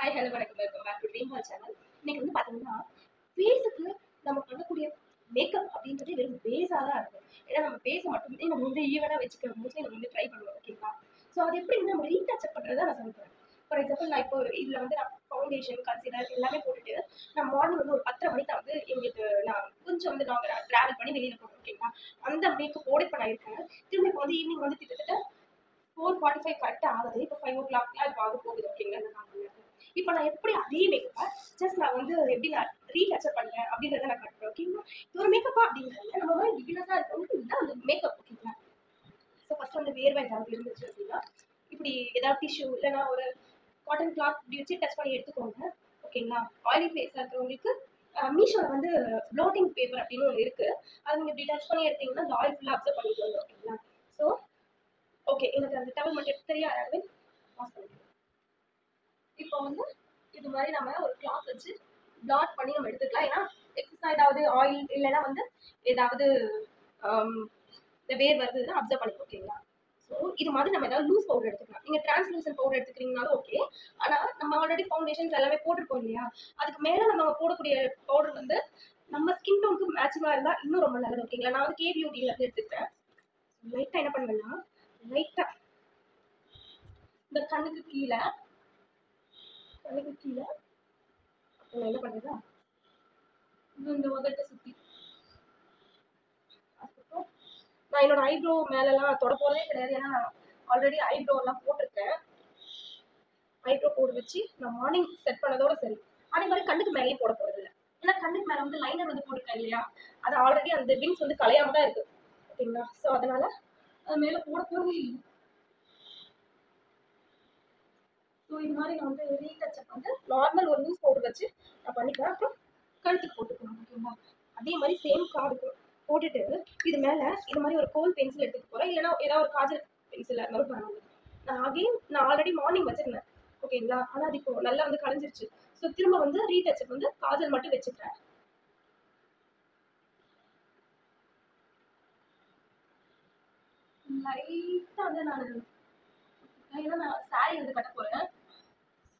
Hi hello வணக்கம் welcome back to dream hall channel. இன்னைக்கு வந்து பார்த்தீங்கன்னா ஃபேஸுக்கு நம்ம பண்ணக்கூடிய மேக்கப் அப்படின்றது வெறும் பேஸாக தான் இருக்கும். ஏன்னா நம்ம ஃபேஸை மட்டுமே நம்ம வந்து ஈவனாக வச்சுக்க மோஸ்ட்லி நம்ம வந்து ட்ரை பண்ணுவோம், ஓகேங்களா? ஸோ அது எப்படி வந்து நம்ம ரீடச்சப் பண்ணுறதை நான் சொல்லுவேன். ஃபார் எக்ஸாம்பிள் நான் இப்போ இதில் வந்து நான் ஃபவுண்டேஷன் கன்சீலர் எல்லாமே போட்டுட்டு நான் மார்னிங் வந்து ஒரு 10:30 மணிக்கு வந்து எங்களுக்கு நான் கொஞ்சம் வந்து நாங்கள் ட்ராவல் பண்ணி வெளியில் போகிறோம், ஓகேங்களா? அந்த மேக்கப் ஓட இப்போ நான் இருக்கேன். திரும்ப இப்போ வந்து ஈவினிங் வந்து கிட்டத்தட்ட 4:45 கரெக்டாக ஆகுது. இப்போ 5 o'clock இப்போ ஆக போகுது, ஓகேங்களா? இப்போ நான் எப்படி அதே மேக்கப்பை ஜஸ்ட் நான் வந்து எப்படி நான் ரீடச்சப் பண்ணுறேன் அப்படின்றத நான் காட்டுறேன், ஓகேங்களா? இது ஒரு மேக்கப்பா அப்படிங்கிறது நம்ம மாதிரி பிகினஸாக இருக்கவங்களுக்கு இதுதான் அந்த மேக்கப், ஓகேங்களா? ஸோ ஃபஸ்ட்டு வந்து வேர்வை ஏதாவது இருந்துச்சு அப்படின்னா இப்படி ஏதாவது டிஷ்யூ இல்லைன்னா ஒரு காட்டன் கிளாத் இப்படி வச்சு டச் பண்ணி எடுத்துக்கோங்க, ஓகேங்களா? ஆயிலி ஃபேஸாக இருக்கிறவங்களுக்கு மீஷோவில் வந்து ப்ளோட்டிங் பேப்பர் அப்படின்னு ஒன்று இருக்குது. அது நீங்கள் இப்படி டச் பண்ணி எடுத்தீங்கன்னா அந்த ஆயில் ஃபுல்லாக அப்சர்வ் பண்ணிக்கோங்க, ஓகேங்களா? ஸோ ஓகே, எனக்கு அந்த டவல் மட்டும் எடுத்து தெரியாது, வாஷ் பண்ணிக்கலாம். இப்போ வந்து இது மாதிரி நம்ம ஒரு கிளாத் வச்சு பிளாட் பண்ணி நம்ம எடுத்துக்கலாம். ஏன்னா எக்ஸஸா ஏதாவது ஆயில் இல்லைன்னா வந்து ஏதாவது இந்த வேர் வருதுன்னா அப்சர்வ் பண்ணிக்கோ, ஓகேங்களா? ஸோ இது மாதிரி நம்ம ஏதாவது லூஸ் பவுடர் எடுத்துக்கலாம். நீங்கள் டிரான்ஸ்லூசன் பவுடர் எடுத்துக்கிறீங்கனாலும் ஓகே. ஆனால் நம்ம ஆல்ரெடி ஃபவுண்டேஷன்ஸ் எல்லாமே போட்டிருக்கோம் இல்லையா? அதுக்கு மேலே நம்ம போடக்கூடிய பவுடர் வந்து நம்ம ஸ்கின் டோனுக்கு மேட்சிங்காக இருந்தால் இன்னும் ரொம்ப நல்லது, ஓகேங்களா? நான் வந்து கே பியூட்டியில் இருந்து எடுத்துக்கிறேன். லைட்டாக என்ன பண்ணுவேன்னா லைட்டாக இந்த கண்ணுக்கு கீழே அப்புறம் என்ன பண்ணுறதா இந்த உதட்டை சுற்றி அதுக்கப்புறம் நான் என்னோட ஐப்ரோ மேலெல்லாம் தொட போகிறதே கிடையாது. ஏன்னா நான் ஆல்ரெடி ஐப்ரோ எல்லாம் போட்டிருக்கேன். ஐப்ரோ போட்டு வச்சு நான் மார்னிங் செட் பண்ணதோட சரி. அதே மாதிரி கண்ணுக்கு மேலேயும் போட போகிறது இல்லை. ஏன்னா கண்ணுக்கு மேலே வந்து லைனர் வந்து போட்டிருக்கேன் இல்லையா? அது ஆல்ரெடி அந்த விங்ஸ் வந்து கலையாம தான் இருக்குது, ஓகேங்களா? ஸோ அதனால அது மேலே போட போகிறதே இல்லை. ஸோ இது மாதிரி நான் வந்து ரீடச்சப் வந்து நார்மல் ஒரு லூஸ் பவுடர் வச்சு நான் பண்ணிக்கிறேன். அப்புறம் கழுத்துக்கு போட்டுக்கணும், ஓகேங்களா? அதே மாதிரி சேம் கார்டுக்கு போட்டுட்டு இது மேலே இது மாதிரி ஒரு கோல் பென்சில் எடுத்துக்க போகிறேன். இல்லைன்னா ஏதாவது ஒரு காஜல் பென்சில் இருந்தாலும் பரவாயில்ல. நான் ஆல்ரெடி மார்னிங் வச்சிருந்தேன், ஓகேங்களா? ஆனால் அது இப்போ நல்லா வந்து கலைஞ்சிருச்சு. ஸோ திரும்ப வந்து ரீடச்சப் வந்து காஜல் மட்டும் வச்சுக்கிறேன். லைட்டாக வந்து நான் சாரி வந்து கட்ட போகிறேன்.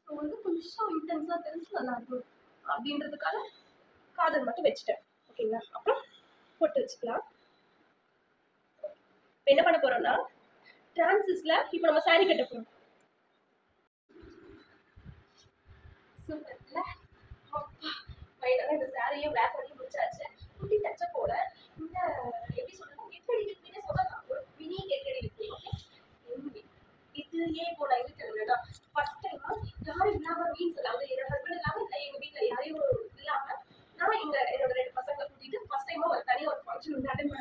ஸோ வந்து கொஞ்சம் இன்டென்ஸாக தெரிஞ்சு நல்லா இருக்கும் அப்படின்றதுக்காக காதல் மட்டும் வச்சுட்டேன், ஓகேங்களா? அப்புறம் போட்டு வச்சுக்கலாம். இப்போ என்ன பண்ண போறோம்னா டிரான்சிஸ்ல இப்போ நம்ம சாரி கட்ட போறோம். சூப்பர்ல ஃபைனலாக இந்த சாரியும் வேர் பண்ணி முடிச்சாச்சு. குட்டி டச்சப்போட இந்த எப்படி சொல்றது கெட்டடி லிப்னே சொல்லலாம், ஒரு மினி கெட்டடி லிப், ஓகே? இது ஏன் இப்போ நான் இருக்கிறதுனா ஃபர்ஸ்ட் டைமா யாரும் இல்லாம மீன்ஸ் அதாவது என்னோட ஹஸ்பண்ட் இல்லாம இல்லை எங்க வீட்டில் யாரையும் இல்லாம நான் என்னோட 2 பசங்களை கூட்டிட்டு ஃபர்ஸ்ட் டைமா ஒரு தனியாக ஒரு ஃபங்க்ஷன் வந்து அட்டன்